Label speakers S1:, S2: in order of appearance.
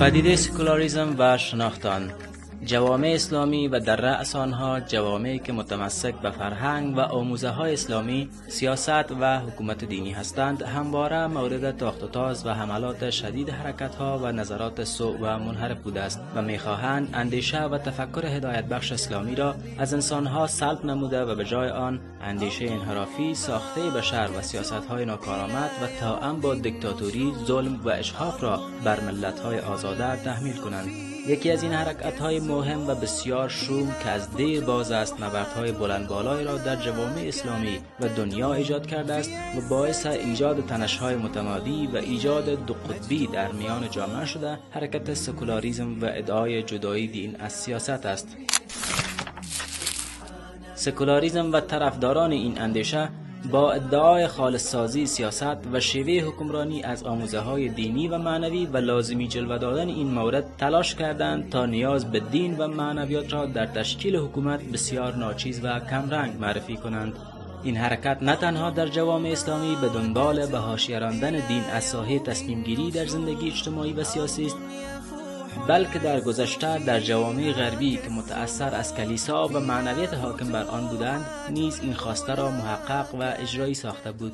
S1: پدیده سکولاریسم و شناخت آن. جوامع اسلامی و در رأس آنها جوامعی که متمسک به فرهنگ و آموزه های اسلامی، سیاست و حکومت دینی هستند، همواره مورد تاخت و تاز و حملات شدید حرکت ها و نظرات سوء و منحرف بوده است و میخواهند اندیشه و تفکر هدایت بخش اسلامی را از انسانها سلب نموده و به جای آن اندیشه انحرافی ساخته بشر و سیاست های ناکارآمد و توأم با دیکتاتوری، ظلم و اجحاف را بر ملت های آزاده تحمیل کنند. یکی از این حرکت‌های مهم و بسیار شوم که از دیر باز است، نبردهای بلند بالای را در جوامع اسلامی و دنیا ایجاد کرده است و باعث ایجاد تنش‌های متمادی و ایجاد دو قطبی در میان جامعه شده، حرکت سکولاریسم و ادعای جدایی دین از سیاست است. سکولاریسم و طرفداران این اندیشه با ادعای خالص سازی سیاست و شیوه حکمرانی از آموزه های دینی و معنوی و لازمی جلوه دادن این مورد تلاش کردند تا نیاز به دین و معنویات را در تشکیل حکومت بسیار ناچیز و کمرنگ معرفی کنند. این حرکت نه تنها در جوامع اسلامی به دنبال به حاشیه راندن دین از ساحه تصمیم گیری در زندگی اجتماعی و سیاسی است، بلکه در گذشته در جوامع غربی که متأثر از کلیسا و معنویت حاکم بر آن بودند نیز این خواسته را محقق و اجرایی ساخته بود.